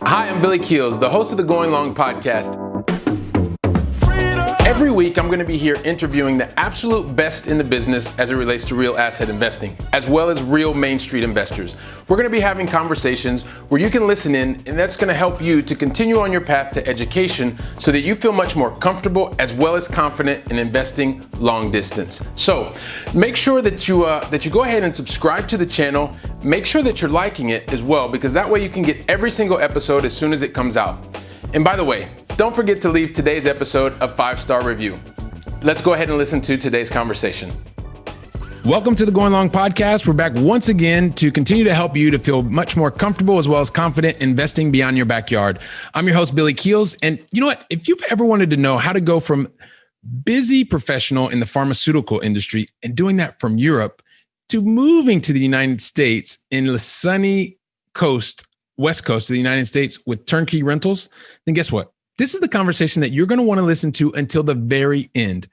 Hi, I'm Billy Keels, the host of the Going Long podcast. Every week, I'm going to be here interviewing the absolute best in the business as it relates to real asset investing, as well as real Main Street investors. We're going to be having conversations where you can listen in, and that's going to help you to continue on your path to education so that you feel much more comfortable as well as confident in investing long distance. So make sure that you go ahead and subscribe to the channel. Make sure that you're liking it as well, because that way you can get every single episode as soon as it comes out. And by the way, don't forget to leave today's episode a 5-star review. Let's go ahead and listen to today's conversation. Welcome to the Going Long podcast. We're back once again to continue to help you to feel much more comfortable as well as confident investing beyond your backyard. I'm your host, Billy Keels. And you know what? If you've ever wanted to know how to go from busy professional in the pharmaceutical industry and doing that from Europe to moving to the United States in the sunny West Coast of the United States with turnkey rentals, then guess what? This is the conversation that you're going to want to listen to until the very end,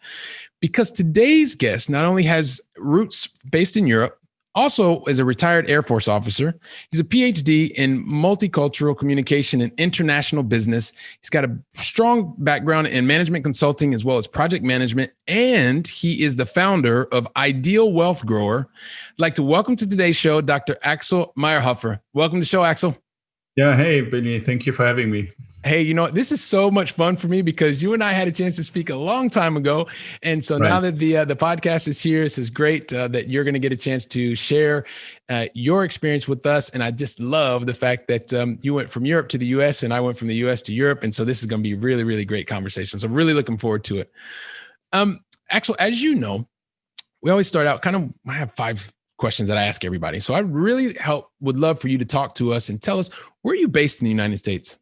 because today's guest not only has roots based in Europe, also is a retired Air Force officer. He's a PhD in multicultural communication and international business. He's got a strong background in management consulting as well as project management, and he is the founder of Ideal Wealth Grower. I'd like to welcome to today's show, Dr. Axel Meierhoefer. Welcome to the show, Axel. Yeah, hey, Billy. Thank you for having me. Hey, you know, this is so much fun for me because you and I had a chance to speak a long time ago. And so now that the podcast is here, this is great that you're going to get a chance to share your experience with us. And I just love the fact that you went from Europe to the U.S. and I went from the U.S. to Europe. And so this is going to be really, really great conversation. So really looking forward to it. Axel, as you know, we always start out I have 5 questions that I ask everybody. So I really would love for you to talk to us and tell us, where are you based in the United States?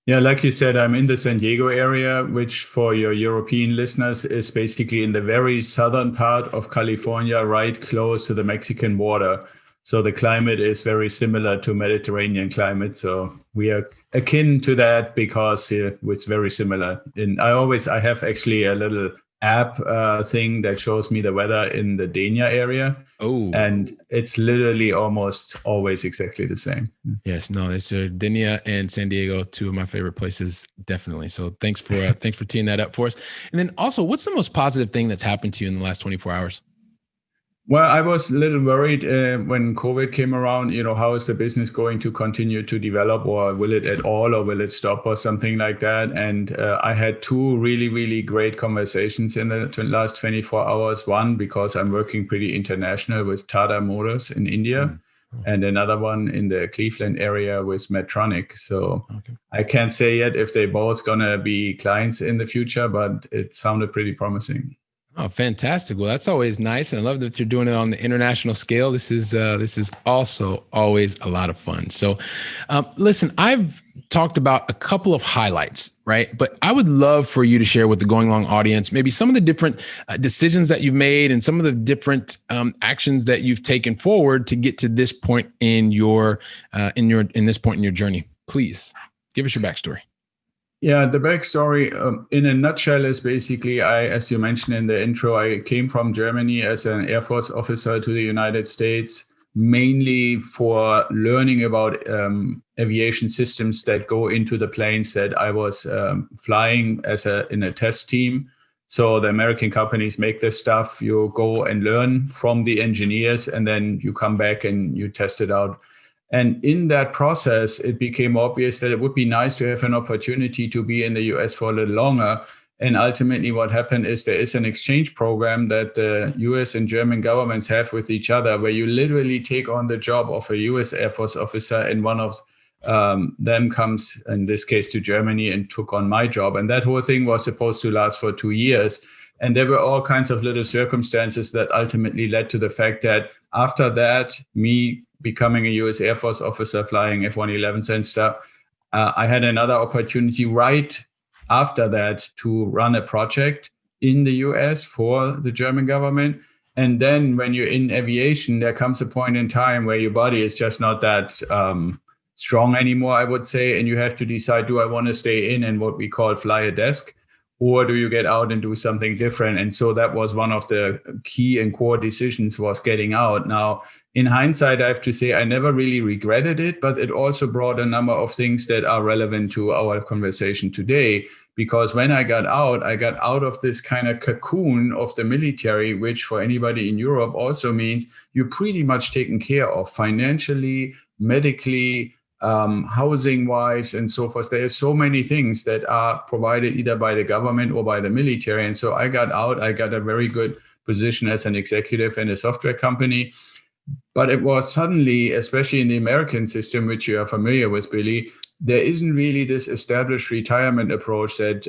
Yeah, like you said, I'm in the San Diego area, which for your European listeners is basically in the very southern part of California, right close to the Mexican border. So the climate is very similar to Mediterranean climate. So we are akin to that because it's very similar. And I have actually a little app thing that shows me the weather in the Dania area. Oh, and it's literally almost always exactly the same. Yes, no, it's Dania and San Diego, 2 of my favorite places, definitely. So thanks for teeing that up for us. And then also, what's the most positive thing that's happened to you in the last 24 hours? Well, I was a little worried when COVID came around, how is the business going to continue to develop, or will it at all, or will it stop or something like that? And I had 2 really, really great conversations in the last 24 hours. One, because I'm working pretty international with Tata Motors in India, and another one in the Cleveland area with Medtronic. So I can't say yet if they both going to be clients in the future, but it sounded pretty promising. Oh, fantastic. Well, that's always nice. And I love that you're doing it on the international scale. This is also always a lot of fun. So listen, I've talked about a couple of highlights, right? But I would love for you to share with the Going Long audience, maybe some of the different decisions that you've made and some of the different actions that you've taken forward to get to this point in your journey. Please give us your backstory. Yeah, the backstory in a nutshell is basically, as you mentioned in the intro, I came from Germany as an Air Force officer to the United States, mainly for learning about aviation systems that go into the planes that I was flying in a test team. So the American companies make this stuff. You go and learn from the engineers, and then you come back and you test it out. And in that process, it became obvious that it would be nice to have an opportunity to be in the US for a little longer. And ultimately what happened is there is an exchange program that the US and German governments have with each other, where you literally take on the job of a US Air Force officer, and one of them comes, in this case, to Germany and took on my job. And that whole thing was supposed to last for 2 years. And there were all kinds of little circumstances that ultimately led to the fact that after that, me becoming a U.S. Air Force officer flying F-111s and stuff, I had another opportunity right after that to run a project in the U.S. for the German government. And then when you're in aviation, there comes a point in time where your body is just not that strong anymore, I would say. And you have to decide, do I want to stay in and what we call fly a desk? or do you get out and do something different? And so that was one of the key and core decisions, was getting out. Now, in hindsight, I have to say I never really regretted it, but it also brought a number of things that are relevant to our conversation today. Because when I got out of this kind of cocoon of the military, which for anybody in Europe also means you're pretty much taken care of financially, medically, housing-wise, and so forth. There are so many things that are provided either by the government or by the military. And so I got out. I got a very good position as an executive in a software company. But it was suddenly, especially in the American system, which you are familiar with, Billy, there isn't really this established retirement approach that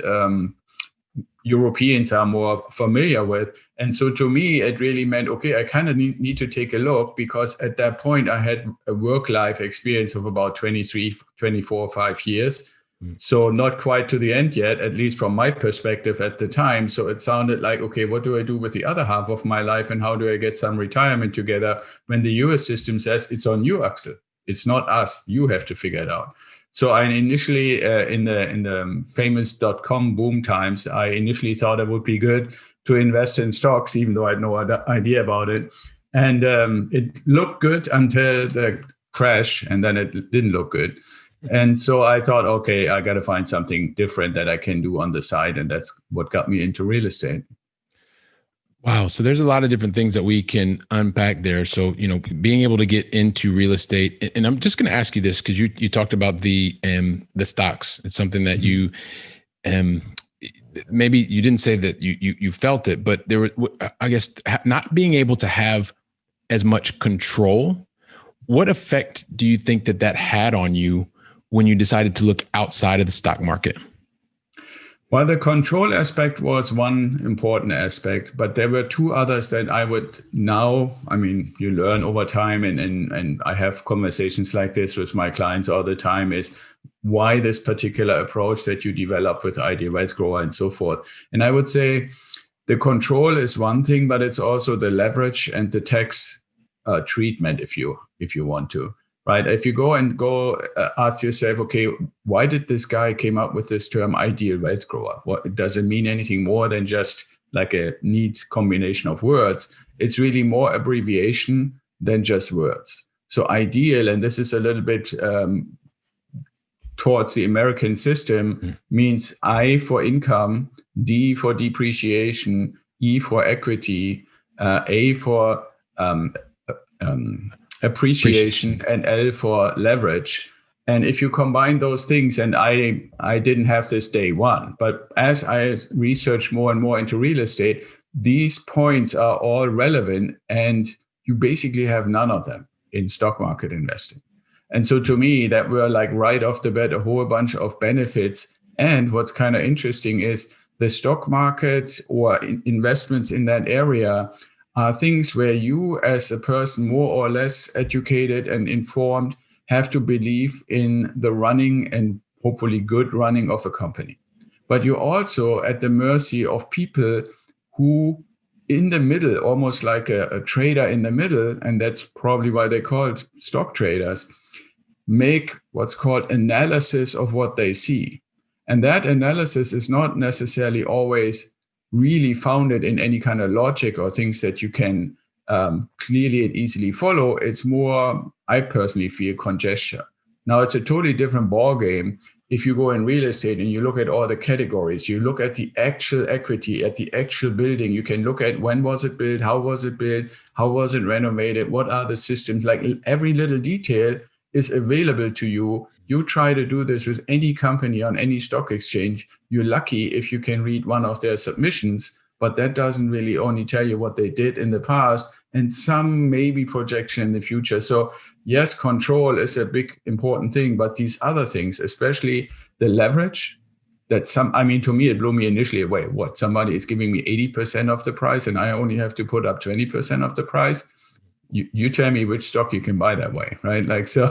Europeans are more familiar with. And so to me, it really meant, okay, I kind of need to take a look, because at that point I had a work-life experience of about 23, 24, 5 years. So not quite to the end yet, at least from my perspective at the time. So it sounded like, okay, what do I do with the other half of my life, and how do I get some retirement together, when the US system says it's on you, Axel. It's not us. You have to figure it out. So I initially, in the famous .com boom times, I initially thought it would be good to invest in stocks, even though I had no idea about it. And it looked good until the crash, and then it didn't look good. And so I thought, okay, I got to find something different that I can do on the side. And that's what got me into real estate. Wow. So there's a lot of different things that we can unpack there. So, being able to get into real estate, and I'm just going to ask you this, because you talked about the stocks. It's something that you, maybe you didn't say that you felt it, but there was, I guess, not being able to have as much control. What effect do you think that had on you when you decided to look outside of the stock market? Well, the control aspect was one important aspect, but there were two others that I would now, you learn over time, and I have conversations like this with my clients all the time, is why this particular approach that you develop with Ideal Wealth Grower and so forth. And I would say the control is one thing, but it's also the leverage and the tax treatment, if you want to. Right. If you go ask yourself, okay, why did this guy came up with this term ideal wealth grower? What does it mean anything more than just like a neat combination of words? It's really more abbreviation than just words. So ideal, and this is a little bit towards the American system, means I for income, D for depreciation, E for equity, A for appreciation, and L for leverage. And if you combine those things, and I didn't have this day one, but as I researched more and more into real estate, these points are all relevant, and you basically have none of them in stock market investing. And so to me, that were like right off the bat, a whole bunch of benefits. And what's kind of interesting is the stock market or investments in that area are things where you, as a person more or less educated and informed, have to believe in the running and hopefully good running of a company. But you're also at the mercy of people who in the middle, almost like a trader in the middle, and that's probably why they call it stock traders, make what's called analysis of what they see. And that analysis is not necessarily always really founded in any kind of logic or things that you can clearly and easily follow. It's more, I personally feel, conjecture. Now, it's a totally different ballgame if you go in real estate and you look at all the categories. You look at the actual equity, at the actual building. You can look at when was it built, how was it built, how was it renovated, what are the systems. Like every little detail is available to you. You try to do this with any company on any stock exchange. You're lucky if you can read one of their submissions, but that doesn't really only tell you what they did in the past and some maybe projection in the future. So yes, control is a big important thing, but these other things, especially the leverage, to me, it blew me initially away. What, somebody is giving me 80% of the price and I only have to put up 20% of the price? You tell me which stock you can buy that way, right? Like, so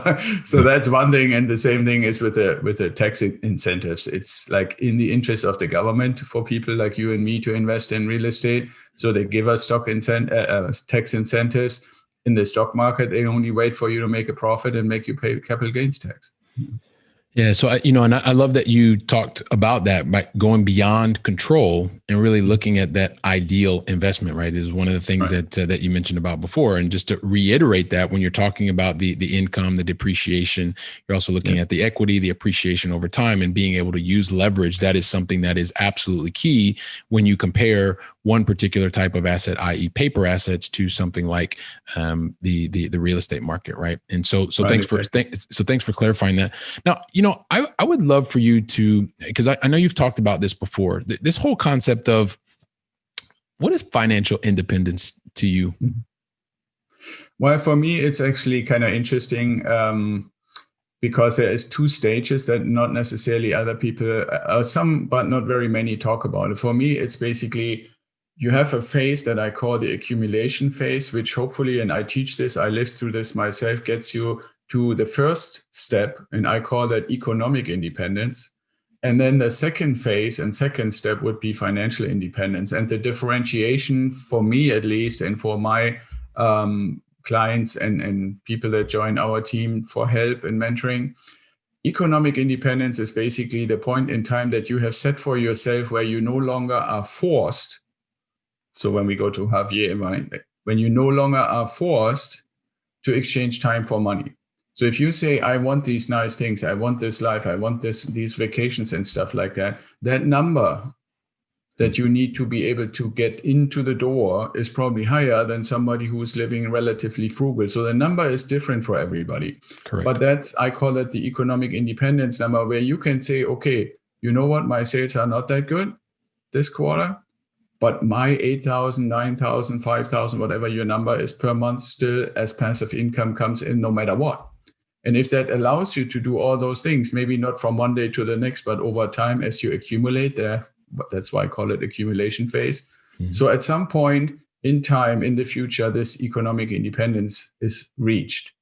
that's one thing. And the same thing is with the tax incentives. It's like in the interest of the government for people like you and me to invest in real estate. So they give us tax incentives. In the stock market, they only wait for you to make a profit and make you pay capital gains tax. Yeah. So, and I love that you talked about that by going beyond control and really looking at that ideal investment, right? Is one of the things Right. that you mentioned about before. And just to reiterate that when you're talking about the income, the depreciation, you're also looking at the equity, the appreciation over time, and being able to use leverage. That is something that is absolutely key when you compare one particular type of asset, i.e. paper assets, to something like the real estate market, right? And so Right, thanks for clarifying that. Now, I would love for you to, because I know you've talked about this before, this whole concept of what is financial independence to you? Well, for me, it's actually kind of interesting because there is two stages that not necessarily other people, some, but not very many talk about it. For me, it's basically you have a phase that I call the accumulation phase, which hopefully, and I teach this, I lived through this myself, gets you to the first step, and I call that economic independence. And then the second phase and second step would be financial independence. And the differentiation for me, at least, and for my clients and people that join our team for help and mentoring, economic independence is basically the point in time that you have set for yourself where you no longer are forced. So when we go to Javier, right, when you no longer are forced to exchange time for money. So if you say, I want these nice things, I want this life, I want these vacations and stuff like that, that number that you need to be able to get into the door is probably higher than somebody who is living relatively frugal. So the number is different for everybody. Correct. But I call it the economic independence number, where you can say, okay, you know what, my sales are not that good this quarter, but my 8,000, 9,000, 5,000, whatever your number is per month still as passive income comes in no matter what. And if that allows you to do all those things, maybe not from one day to the next, but over time as you accumulate there, that's why I call it accumulation phase. Mm-hmm. So at some point in time in the future, this economic independence is reached.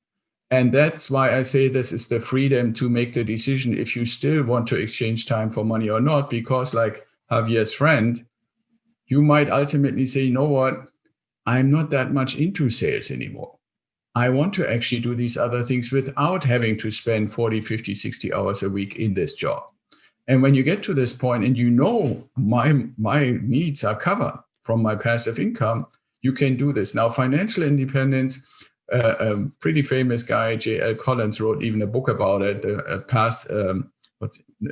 And that's why I say this is the freedom to make the decision if you still want to exchange time for money or not, because like Javier's friend, you might ultimately say, you know what, I'm not that much into sales anymore. I want to actually do these other things without having to spend 40, 50, 60 hours a week in this job. And when you get to this point and you know my needs are covered from my passive income, you can do this. Now, financial independence, a pretty famous guy, J.L. Collins, wrote even a book about it,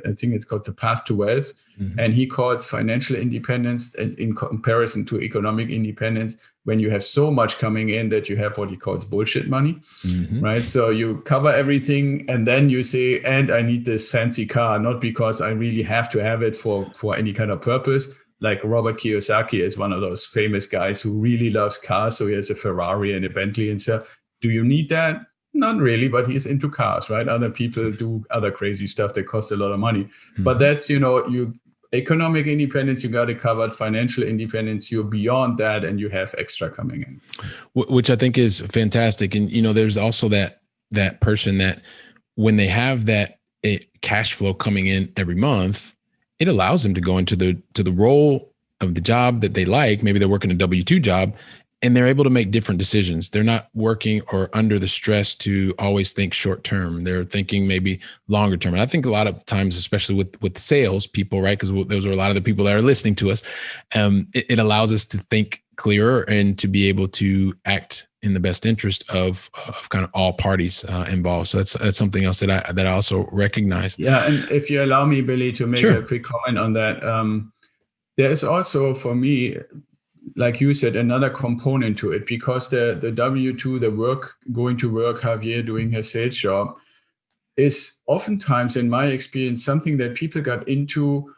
I think it's called The Path to Wealth. Mm-hmm. And he calls financial independence in comparison to economic independence when you have so much coming in that you have what he calls bullshit money, mm-hmm. right? So you cover everything and then you say, and I need this fancy car, not because I really have to have it for any kind of purpose. Like Robert Kiyosaki is one of those famous guys who really loves cars. So he has a Ferrari and a Bentley and stuff. Do you need that? Not really, but he's into cars, right? Other people do other crazy stuff that costs a lot of money. Mm-hmm. But that's, economic independence, you got it covered. Financial independence, you're beyond that and you have extra coming in. Which I think is fantastic. And, there's also that person that when they have that cash flow coming in every month, it allows them to go into the role of the job that they like. Maybe they're working a W-2 job, and they're able to make different decisions. They're not working or under the stress to always think short term. They're thinking maybe longer term. And I think a lot of times, especially with sales people, right? Because those are a lot of the people that are listening to us. It allows us to think clearer and to be able to act in the best interest of kind of all parties involved. So that's something else that I also recognize. Yeah, and if you allow me, Billy, to make Sure. a quick comment on that, there is also for me, like you said, another component to it, because the W-2, the work, going to work, Javier doing his sales job, is oftentimes, in my experience, something that people got into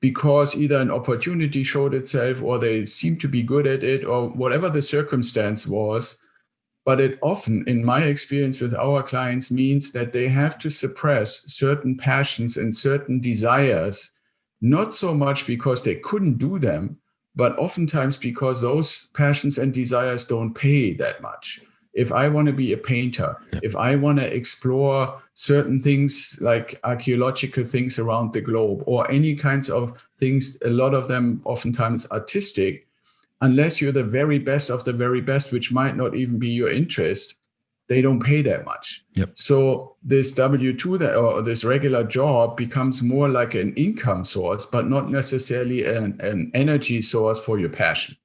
because either an opportunity showed itself or they seemed to be good at it or whatever the circumstance was. But it often, in my experience with our clients, means that they have to suppress certain passions and certain desires, not so much because they couldn't do them, but oftentimes because those passions and desires don't pay that much. If I want to be a painter, if I want to explore certain things like archaeological things around the globe or any kinds of things, a lot of them oftentimes artistic, unless you're the very best of the very best, which might not even be your interest, they don't pay that much. Yep. So this W-2 or this regular job becomes more like an income source, but not necessarily an energy source for your passion.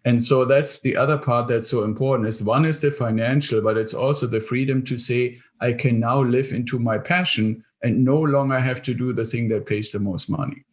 And so that's the other part that's so important. Is one is the financial, but it's also the freedom to say, I can now live into my passion and no longer have to do the thing that pays the most money.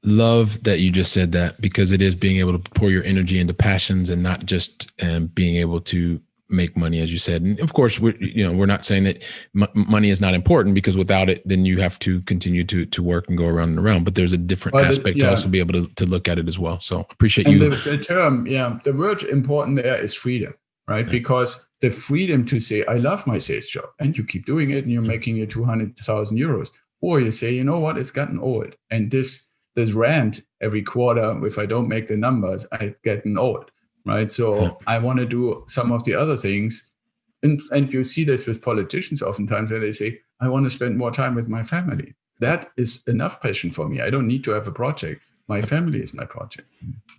Love that you just said that, because it is being able to pour your energy into passions and not just being able to make money, as you said. And of course, we're not saying that money is not important, because without it, then you have to continue to work and go around and around. But there's a different aspect to also be able to look at it as well. So appreciate you. And the term, the word important there is freedom, right? Yeah. Because the freedom to say, I love my sales job, and you keep doing it and you're making your 200,000 euros. Or you say, you know what, it's gotten old. And this rant every quarter, if I don't make the numbers, I get old. Right. So I want to do some of the other things. And you see this with politicians oftentimes, where they say, I want to spend more time with my family. That is enough passion for me. I don't need to have a project. My family is my project.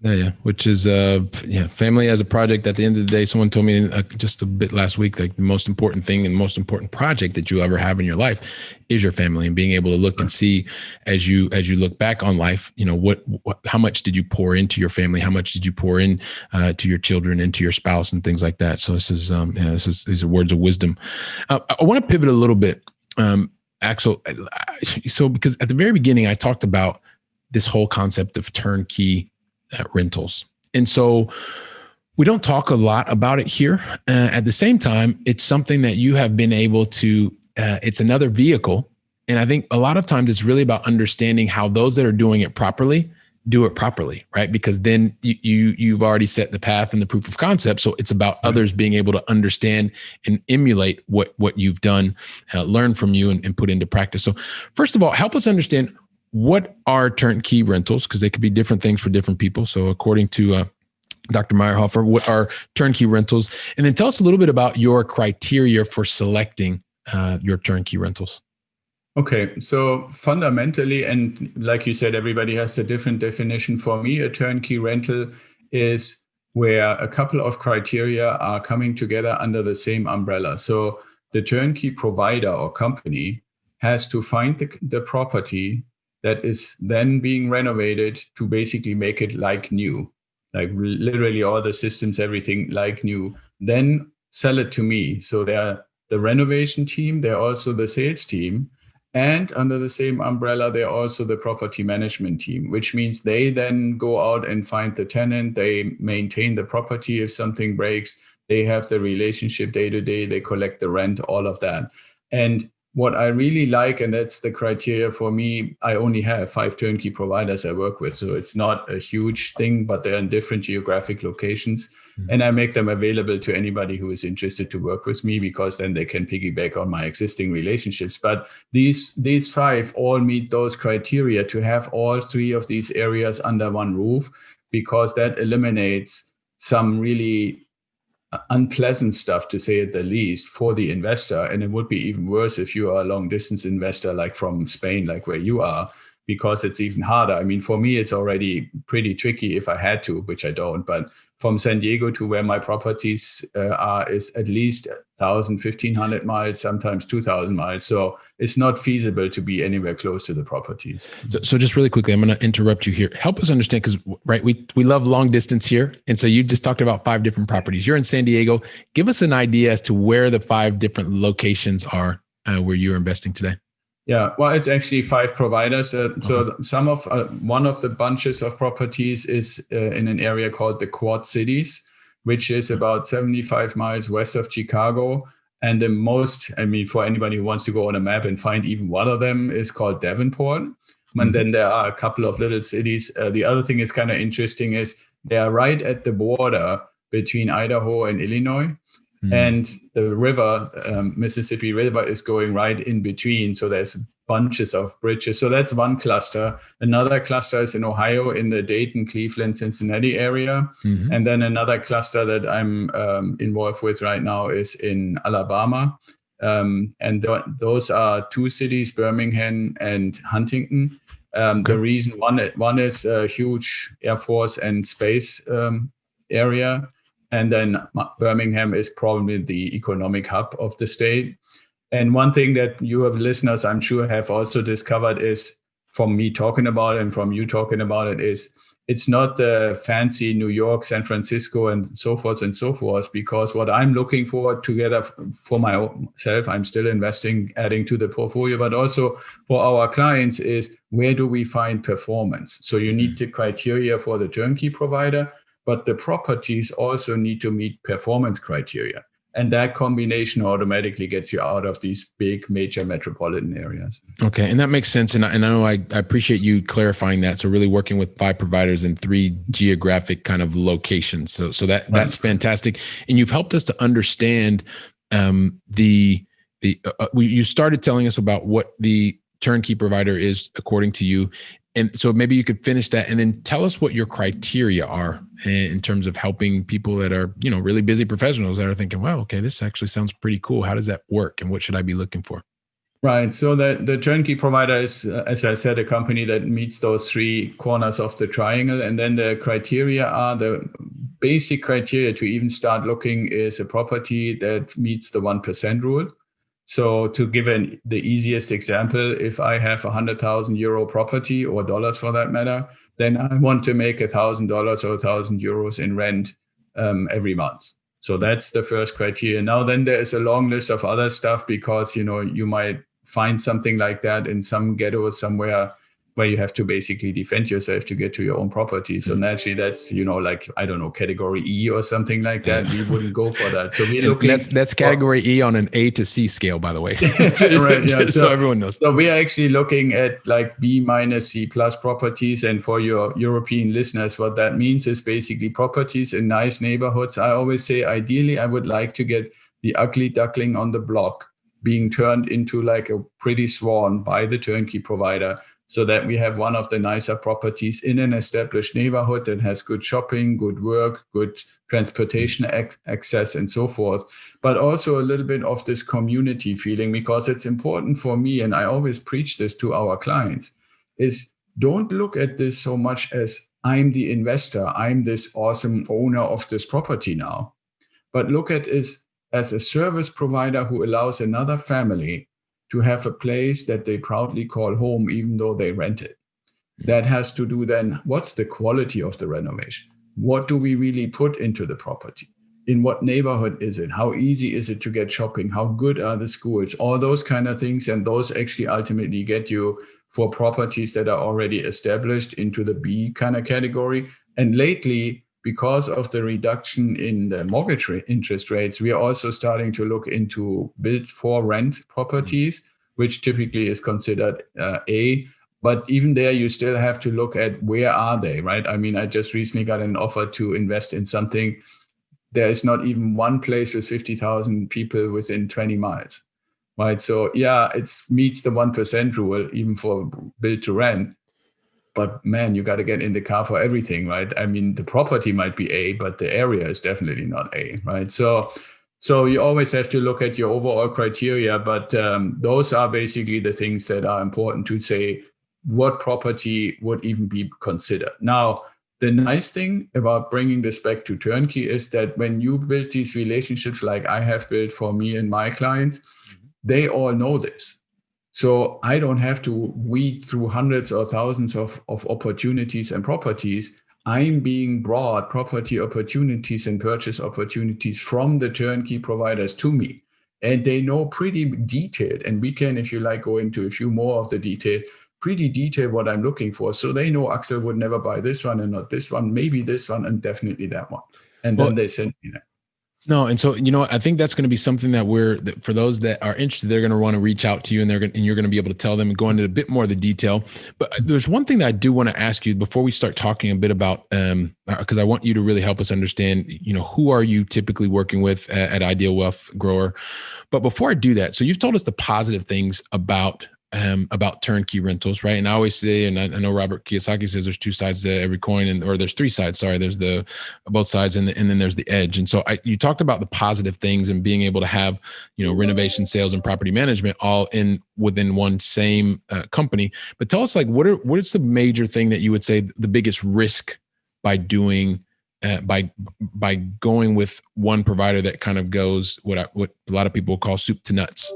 Yeah. Which is, family as a project. At the end of the day, someone told me just a bit last week, like the most important thing and most important project that you ever have in your life is your family, and being able to look and see as you look back on life, how much did you pour into your family? How much did you pour in to your children and to your spouse and things like that? So these are words of wisdom. I want to pivot a little bit, Axel. So because at the very beginning, I talked about this whole concept of turnkey rentals. And so we don't talk a lot about it here. At the same time, it's something that you have been able to, it's another vehicle. And I think a lot of times it's really about understanding how those that are doing it properly do it properly, right? Because then you've already set the path and the proof of concept. So it's about others being able to understand and emulate what you've done, learn from you and put into practice. So first of all, help us understand, what are turnkey rentals? Because they could be different things for different people. So according to Dr. Meierhoefer, what are turnkey rentals? And then tell us a little bit about your criteria for selecting your turnkey rentals. Okay, so fundamentally, and like you said, everybody has a different definition. For me, a turnkey rental is where a couple of criteria are coming together under the same umbrella. So the turnkey provider or company has to find the property that is then being renovated to basically make it like new, like literally all the systems, everything like new, then sell it to me. So they're the renovation team, they're also the sales team, and under the same umbrella, they're also the property management team, which means they then go out and find the tenant, they maintain the property if something breaks, they have the relationship day to day, they collect the rent, all of that. And what I really like, and that's the criteria for me, I only have 5 turnkey providers I work with. So it's not a huge thing, but they're in different geographic locations. Mm-hmm. And I make them available to anybody who is interested to work with me, because then they can piggyback on my existing relationships. But these 5 all meet those criteria to have all 3 of these areas under one roof, because that eliminates some really unpleasant stuff, to say at the least, for the investor. And it would be even worse if you are a long distance investor, like from Spain, like where you are, because it's even harder. I mean, for me, it's already pretty tricky if I had to, which I don't. But from San Diego to where my properties are is at least 1,000, 1,500 miles, sometimes 2,000 miles. So it's not feasible to be anywhere close to the properties. So just really quickly, I'm going to interrupt you here. Help us understand, because we love long distance here. And so you just talked about 5 different properties. You're in San Diego. Give us an idea as to where the 5 different locations are where you're investing today. Yeah, well, it's actually 5 providers. So some of one of the bunches of properties is in an area called the Quad Cities, which is about 75 miles west of Chicago. And the most, I mean, for anybody who wants to go on a map and find even one of them, is called Davenport. Mm-hmm. And then there are a couple of little cities. The other thing is kind of interesting is they are right at the border between Idaho and Illinois. And the river, Mississippi River, is going right in between. So there's bunches of bridges. So that's one cluster. Another cluster is in Ohio, in the Dayton, Cleveland, Cincinnati area. Mm-hmm. And then another cluster that I'm involved with right now is in Alabama. Those are 2 cities, Birmingham and Huntington. The reason one is a huge Air Force and space area. And then Birmingham is probably the economic hub of the state. And one thing that you have listeners, I'm sure, have also discovered is, from me talking about it and from you talking about it, is it's not the fancy New York, San Francisco, and so forth, because what I'm looking for together for myself, I'm still investing, adding to the portfolio, but also for our clients is, where do we find performance? So you need the criteria for the turnkey provider, but the properties also need to meet performance criteria. And that combination automatically gets you out of these big major metropolitan areas. Okay. And that makes sense. And I know I appreciate you clarifying that. So really working with 5 providers in 3 geographic kind of locations. So that's fantastic. And you've helped us to understand you started telling us about what the turnkey provider is according to you. And so maybe you could finish that and then tell us what your criteria are in terms of helping people that are, really busy professionals that are thinking, wow, okay, this actually sounds pretty cool. How does that work? And what should I be looking for? Right. So the turnkey provider is, as I said, a company that meets those 3 corners of the triangle. And then the criteria are, the basic criteria to even start looking is a property that meets the 1% rule. So to give the easiest example, if I have €100,000 property, or dollars for that matter, then I want to make $1,000 or €1,000 in rent every month. So that's the first criteria. Now, then there is a long list of other stuff, because, you might find something like that in some ghetto somewhere where you have to basically defend yourself to get to your own property. So naturally, that's, category E or something like that. We wouldn't go for that. So we're looking. That's category E on an A to C scale, by the way. Right, yeah. So everyone knows. So we are actually looking at like B- C+ properties. And for your European listeners, what that means is basically properties in nice neighborhoods. I always say, ideally, I would like to get the ugly duckling on the block being turned into like a pretty swan by the turnkey provider, so that we have one of the nicer properties in an established neighborhood that has good shopping, good work, good transportation access, and so forth. But also a little bit of this community feeling, because it's important for me, and I always preach this to our clients, is don't look at this so much as, I'm the investor, I'm this awesome owner of this property now. But look at it as a service provider who allows another family to have a place that they proudly call home, even though they rent it. That has to do then, what's the quality of the renovation? What do we really put into the property? In what neighborhood is it? How easy is it to get shopping? How good are the schools? All those kind of things. And those actually ultimately get you, for properties that are already established, into the B kind of category. And lately, because of the reduction in the mortgage interest rates, we are also starting to look into built for rent properties, which typically is considered A. But even there, you still have to look at, where are they, right? I mean, I just recently got an offer to invest in something. There is not even one place with 50,000 people within 20 miles, right? So yeah, it meets the 1% rule, even for built to rent. But man, you got to get in the car for everything, right? I mean, the property might be A, but the area is definitely not A, right? So you always have to look at your overall criteria, but those are basically the things that are important to say what property would even be considered. Now, the nice thing about bringing this back to turnkey is that when you build these relationships like I have built for me and my clients, they all know this. So I don't have to weed through hundreds or thousands of opportunities and properties. I'm being brought property opportunities and purchase opportunities from the turnkey providers to me. And they know pretty detailed, and we can, if you like, go into a few more of the detail, pretty detailed what I'm looking for. So they know Axel would never buy this one and not this one, maybe this one, and definitely that one. And then they send me that. No. And so, I think that's going to be something that for those that are interested, they're going to want to reach out to you, and you're going to be able to tell them and go into a bit more of the detail. But there's one thing that I do want to ask you before we start talking a bit about, because I want you to really help us understand, who are you typically working with at Ideal Wealth Grower? But before I do that, so you've told us the positive things about turnkey rentals, right? And I always say, and I know Robert Kiyosaki says there's 2 sides to every coin, or there's 3 sides. Sorry, there's both sides, and then there's the edge. And so you talked about the positive things and being able to have, renovation, sales, and property management all within one same company. But tell us, like, what is the major thing that you would say the biggest risk by doing by going with one provider that kind of goes what a lot of people call soup to nuts,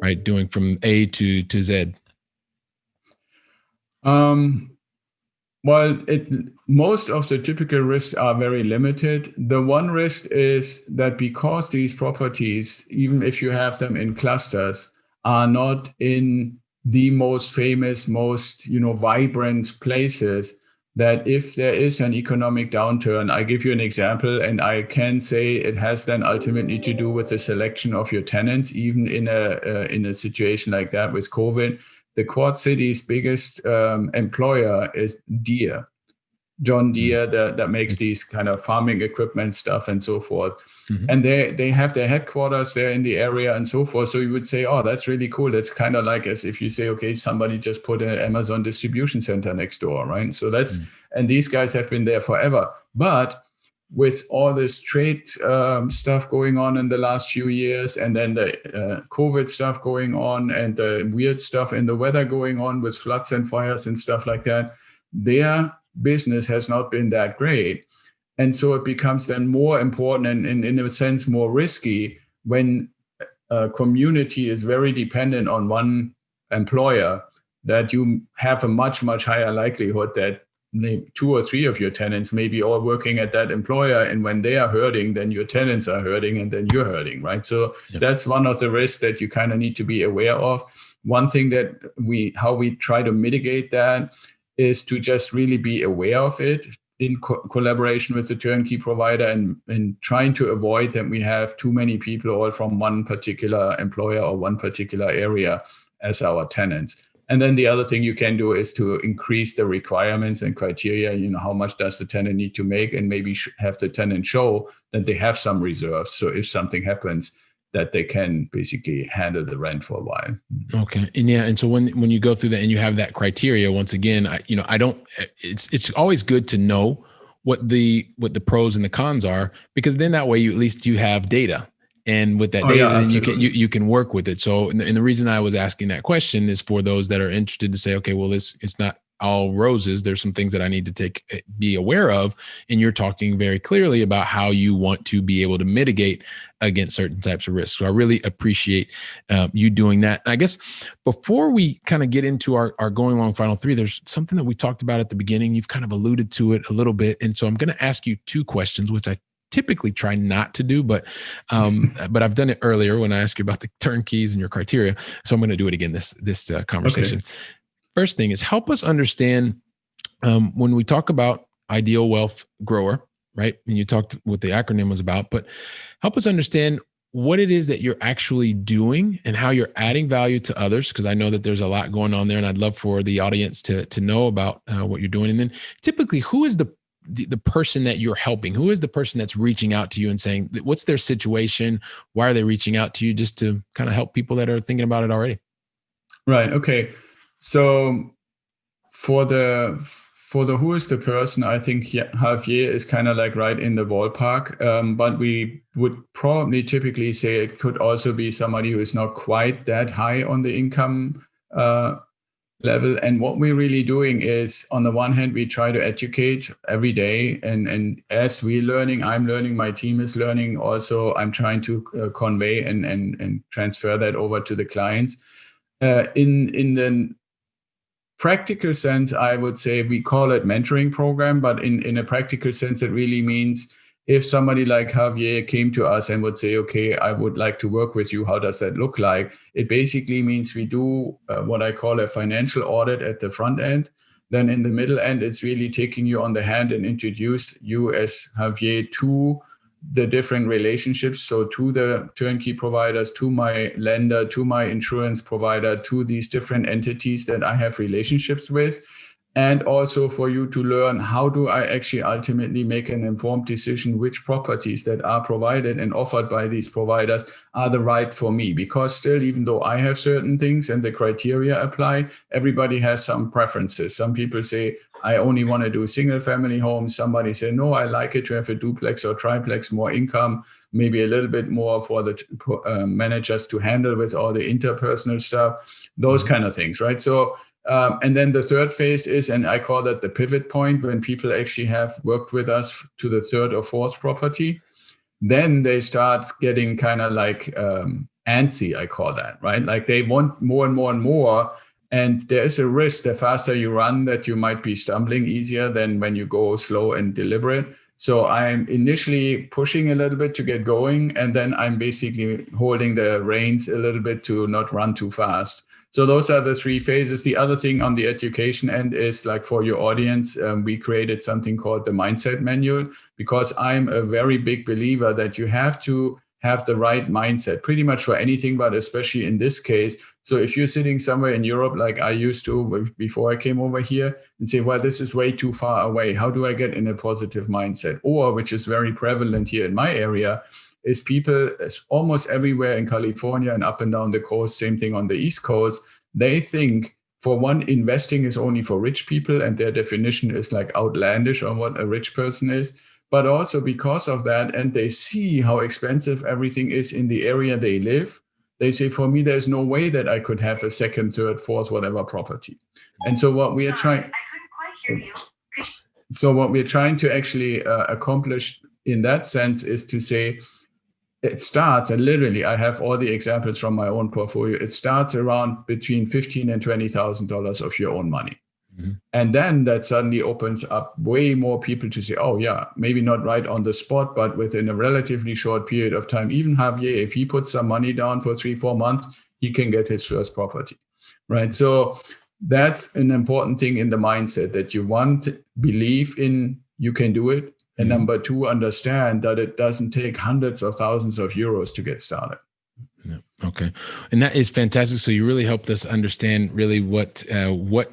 right? Doing from A to Z. Well, most of the typical risks are very limited. The one risk is that because these properties, even if you have them in clusters, are not in the most famous, most vibrant places, that if there is an economic downturn, I give you an example, and I can say it has then ultimately to do with the selection of your tenants, even in a situation like that with COVID. The Quad City's biggest employer is Deere, John Deere, that makes these kind of farming equipment stuff and so forth. Mm-hmm. And they have their headquarters there in the area and so forth. So you would say, oh, that's really cool. That's kind of like as if you say, okay, somebody just put an Amazon distribution center next door, right? So that's, and these guys have been there forever. But with all this trade stuff going on in the last few years, and then the COVID stuff going on, and the weird stuff in the weather going on with floods and fires and stuff like that, their business has not been that great. And so it becomes then more important and in a sense more risky when a community is very dependent on one employer, that you have a much, much higher likelihood that two or three of your tenants may be all working at that employer, and when they are hurting, then your tenants are hurting, and then you're hurting, right? So that's one of the risks that you kind of need to be aware of. One thing that how we try to mitigate that is to just really be aware of it in collaboration with the turnkey provider, and trying to avoid that we have too many people all from one particular employer or one particular area as our tenants. And then the other thing you can do is to increase the requirements and criteria. How much does the tenant need to make, and maybe have the tenant show that they have some reserves. So if something happens, that they can basically handle the rent for a while. Okay. And so when you go through that and you have that criteria, once again, it's always good to know what the pros and the cons are, because then that way you at least you have data. And with that data, then you can work with it. So, and the reason I was asking that question is for those that are interested to say, okay, well, it's not all roses. There's some things that I need to be aware of. And you're talking very clearly about how you want to be able to mitigate against certain types of risks. So I really appreciate you doing that. And I guess before we kind of get into our going along final three, there's something that we talked about at the beginning. You've kind of alluded to it a little bit. And so I'm going to ask you two questions, which I typically try not to do, but I've done it earlier when I asked you about the turnkeys and your criteria. So I'm going to do it again this conversation. Okay. First thing is, help us understand when we talk about ideal wealth grower, right? And you talked what the acronym was about, but help us understand what it is that you're actually doing and how you're adding value to others, because I know that there's a lot going on there, and I'd love for the audience to know about what you're doing. And then typically, who is the person that you're helping? Who is the person that's reaching out to you and saying, what's their situation? Why are they reaching out to you? Just to kind of help people that are thinking about it already. Right. Okay. So for the who is the person, I think Javier is kind of like right in the ballpark. But we would probably typically say it could also be somebody who is not quite that high on the income level. And what we're really doing is, on the one hand, we try to educate every day. And as we're learning, I'm learning, my team is learning also. I'm trying to convey and transfer that over to the clients. In the practical sense, I would say we call it mentoring program, but in a practical sense, it really means if somebody like Javier came to us and would say, okay, I would like to work with you, how does that look like? It basically means we do what I call a financial audit at the front end. Then in the middle end, it's really taking you on the hand and introduce you as Javier to the different relationships. So to the turnkey providers, to my lender, to my insurance provider, to these different entities that I have relationships with. And also for you to learn, how do I actually ultimately make an informed decision which properties that are provided and offered by these providers are the right for me? Because still, even though I have certain things and the criteria apply, everybody has some preferences. Some people say, I only want to do single family homes. Somebody say, no, I like it to have a duplex or triplex, more income, maybe a little bit more for the managers to handle with all the interpersonal stuff, those kind of things, right? So And then the third phase is, and I call that the pivot point, when people actually have worked with us to the third or fourth property, then they start getting kind of like antsy, I call that, right? Like they want more and more and more. And there is a risk the faster you run that you might be stumbling easier than when you go slow and deliberate. So I'm initially pushing a little bit to get going, and then I'm basically holding the reins a little bit to not run too fast. So those are the three phases. The other thing on the education end is, like, for your audience, we created something called the Mindset Manual, because I'm a very big believer that you have to have the right mindset pretty much for anything, but especially in this case. So if you're sitting somewhere in Europe, like I used to before I came over here, and say, well, this is way too far away. How do I get in a positive mindset? Or, which is very prevalent here in my area, is people almost everywhere in California and up and down the coast, same thing on the East Coast, they think, for one, investing is only for rich people, and their definition is like outlandish on what a rich person is. But also because of that, and they see how expensive everything is in the area they live, they say, for me, there's no way that I could have a second, third, fourth, whatever property. And so what we are trying, I couldn't quite hear you. So what we're trying to actually accomplish in that sense is to say, it starts, and literally I have all the examples from my own portfolio, it starts around between $15,000 and $20,000 of your own money. Mm-hmm. And then that suddenly opens up way more people to say, oh yeah, maybe not right on the spot, but within a relatively short period of time. Even Javier, if he puts some money down for 3-4 months, he can get his first property, right? So that's an important thing in the mindset, that you want, believe in, you can do it. And number two, understand that it doesn't take hundreds of thousands of euros to get started. Yeah. Okay. And that is fantastic. So you really helped us understand really what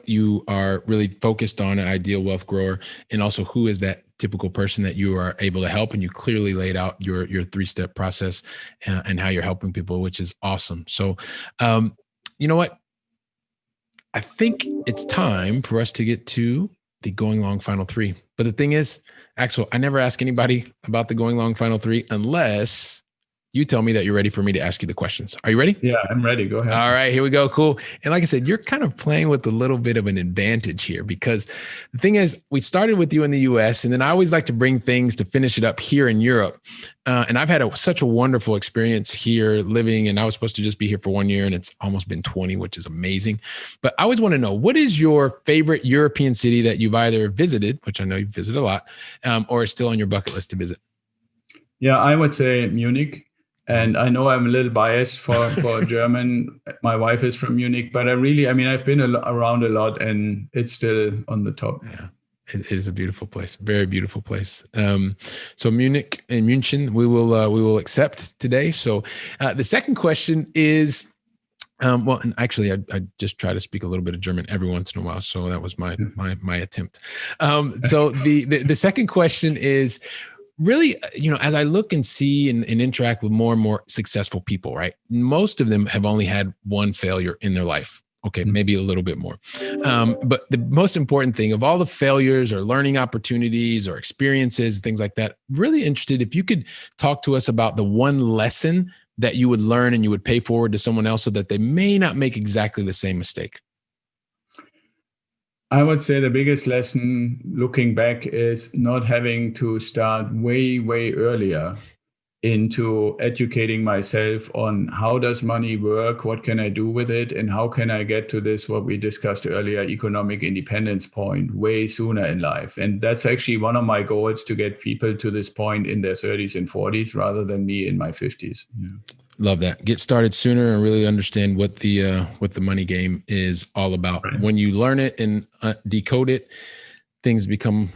you are really focused on, an ideal wealth grower, and also who is that typical person that you are able to help. And you clearly laid out your 3-step process and how you're helping people, which is awesome. So, you know what? I think it's time for us to get to the going long final 3. But the thing is, Axel, I never ask anybody about the going long final 3 unless you tell me that you're ready for me to ask you the questions. Are you ready? Yeah, I'm ready. Go ahead. All right, here we go. Cool. And like I said, you're kind of playing with a little bit of an advantage here, because the thing is, we started with you in the U.S., and then I always like to bring things to finish it up here in Europe. And I've had such a wonderful experience here living, and I was supposed to just be here for 1 year, and it's almost been 20, which is amazing. But I always want to know, what is your favorite European city that you've either visited, which I know you've visited a lot, or is still on your bucket list to visit? Yeah, I would say Munich. And I know I'm a little biased for German. My wife is from Munich, but I've been around a lot, and it's still on the top. Yeah, it is a beautiful place, very beautiful place. So Munich and München, we will accept today. So the second question is, well, and actually, I just try to speak a little bit of German every once in a while, so that was my attempt. So the second question is, really, as I look and see and interact with more and more successful people, right? Most of them have only had one failure in their life. Okay, maybe a little bit more. But the most important thing of all the failures or learning opportunities or experiences, things like that, really interested if you could talk to us about the one lesson that you would learn and you would pay forward to someone else so that they may not make exactly the same mistake. I would say the biggest lesson looking back is not having to start way, way earlier into educating myself on how does money work, what can I do with it, and how can I get to this, what we discussed earlier, economic independence point way sooner in life. And that's actually one of my goals, to get people to this point in their 30s and 40s rather than me in my 50s. Yeah. Love that. Get started sooner and really understand what the money game is all about. Right. When you learn it and decode it, things become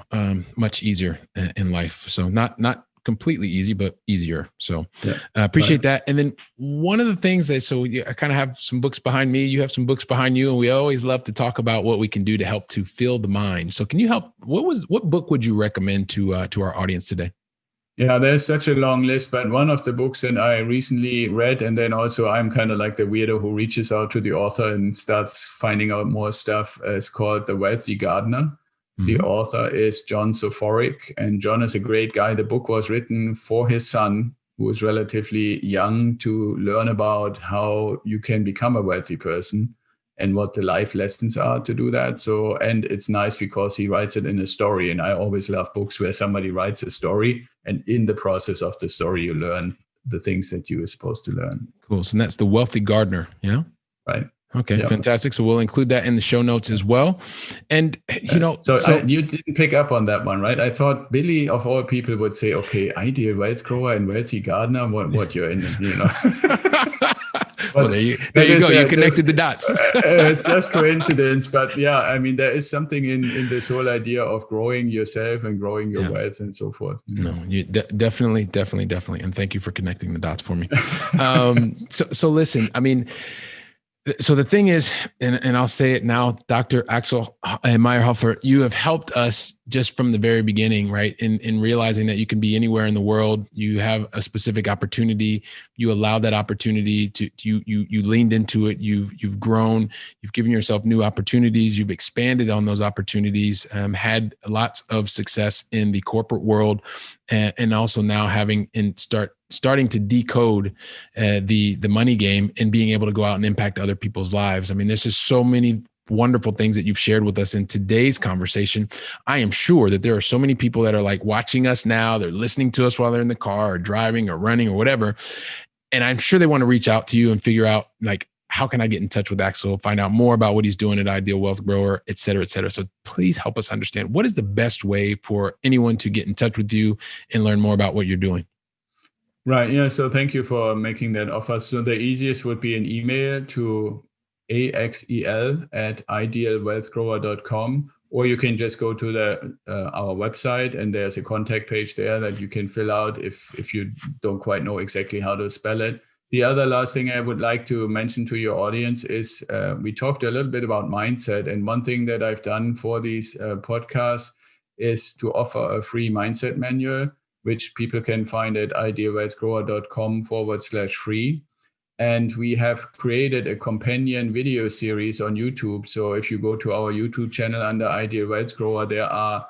much easier in life. So not completely easy, but easier. So appreciate that. And then one of the things that, I kind of have some books behind me, you have some books behind you, and we always love to talk about what we can do to help to fill the mind. So can you help? What book would you recommend to our audience today? Yeah, there's such a long list, but one of the books that I recently read, and then also I'm kind of like the weirdo who reaches out to the author and starts finding out more stuff, is called The Wealthy Gardener. Mm-hmm. The author is John Soforic, and John is a great guy. The book was written for his son, who was relatively young, to learn about how you can become a wealthy person. and what the life lessons are to do that. So, and it's nice because he writes it in a story. And I always love books where somebody writes a story, and in the process of the story, you learn the things that you were supposed to learn. Cool. So that's The Wealthy Gardener. Yeah. Right. Okay, fantastic. So we'll include that in the show notes as well. And, you didn't pick up on that one, right? I thought Billy, of all people, would say, okay, ideal wealth grower and wealthy gardener, what you're in, Well, there you go. You connected the dots. It's just coincidence. But yeah, I mean, there is something in this whole idea of growing yourself and growing your wealth and so forth. No, you definitely. And thank you for connecting the dots for me. So listen, I mean, so the thing is, and I'll say it now, Dr. Axel Meierhoefer, you have helped us just from the very beginning, right? In realizing that you can be anywhere in the world, you have a specific opportunity, you allowed that opportunity to you leaned into it, you've grown, you've given yourself new opportunities, you've expanded on those opportunities, had lots of success in the corporate world, and also now starting to decode the money game and being able to go out and impact other people's lives. I mean, there's just so many wonderful things that you've shared with us in today's conversation. I am sure that there are so many people that are like watching us now, they're listening to us while they're in the car or driving or running or whatever. And I'm sure they want to reach out to you and figure out, like, how can I get in touch with Axel, find out more about what he's doing at Ideal Wealth Grower, et cetera, et cetera. So please help us understand, what is the best way for anyone to get in touch with you and learn more about what you're doing? Right. Yeah. So thank you for making that offer. So the easiest would be an email to axel@idealwealthgrower.com, or you can just go to our website, and there's a contact page there that you can fill out if you don't quite know exactly how to spell it. The other last thing I would like to mention to your audience is we talked a little bit about mindset, and one thing that I've done for these podcasts is to offer a free mindset manual, which people can find at idealwealthgrower.com/free. And we have created a companion video series on YouTube. So if you go to our YouTube channel under Ideal Wealth Grower, there are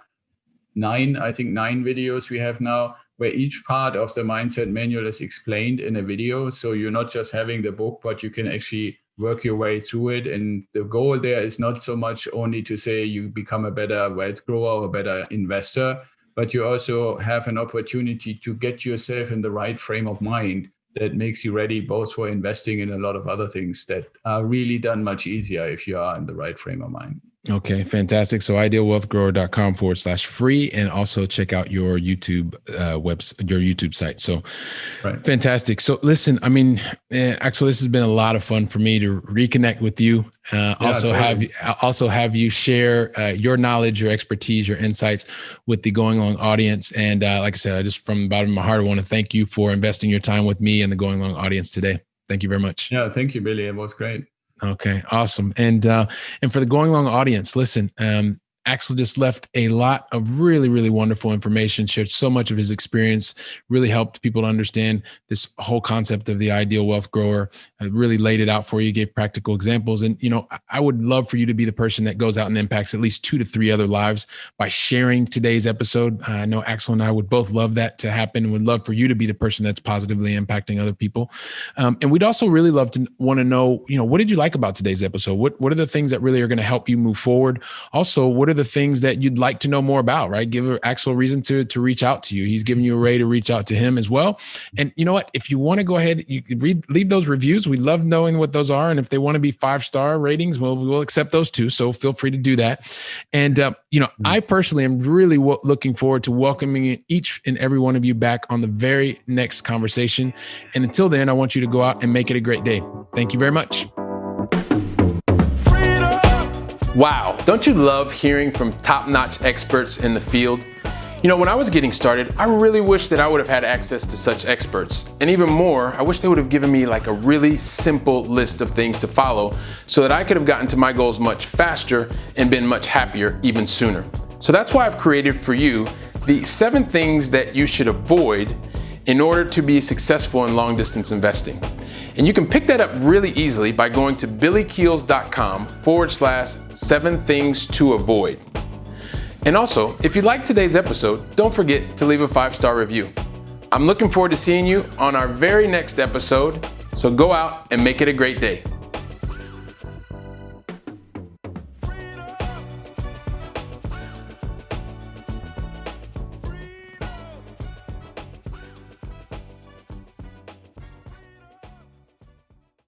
9 videos we have now, where each part of the mindset manual is explained in a video. So you're not just having the book, but you can actually work your way through it. And the goal there is not so much only to say you become a better wealth grower or a better investor, but you also have an opportunity to get yourself in the right frame of mind that makes you ready both for investing in a lot of other things that are really done much easier if you are in the right frame of mind. Okay, fantastic. So idealwealthgrower.com/free, and also check out your YouTube your YouTube site. So Fantastic. So listen, I mean, Axel, this has been a lot of fun for me to reconnect with you. Also have you share your knowledge, your expertise, your insights with the Going Long audience. And like I said, I just, from the bottom of my heart, I want to thank you for investing your time with me and the Going Long audience today. Thank you very much. Yeah, thank you, Billy. It was great. Okay, awesome. And for the Going Long audience, listen, Axel just left a lot of really, really wonderful information, shared so much of his experience, really helped people to understand this whole concept of the ideal wealth grower, really laid it out for you, gave practical examples. And, you know, I would love for you to be the person that goes out and impacts at least 2 to 3 other lives by sharing today's episode. I know Axel and I would both love that to happen, and would love for you to be the person that's positively impacting other people. And we'd also really love to want to know, you know, what did you like about today's episode? What are the things that really are going to help you move forward? Also, what are the things that you'd like to know more about, right? Give Axel a reason to reach out to you. He's giving you a way to reach out to him as well. And you know what? If you want to go ahead, you can leave those reviews. We love knowing what those are. And if they want to be 5-star ratings, we'll accept those too. So feel free to do that. And, you know, I personally am really looking forward to welcoming each and every one of you back on the very next conversation. And until then, I want you to go out and make it a great day. Thank you very much. Wow, don't you love hearing from top-notch experts in the field? You know, when I was getting started, I really wish that I would have had access to such experts. And even more, I wish they would have given me like a really simple list of things to follow so that I could have gotten to my goals much faster and been much happier even sooner. So that's why I've created for you the 7 things that you should avoid in order to be successful in long-distance investing. And you can pick that up really easily by going to billykeels.com/7 things to avoid. And also, if you liked today's episode, don't forget to leave a 5-star review. I'm looking forward to seeing you on our very next episode, so go out and make it a great day.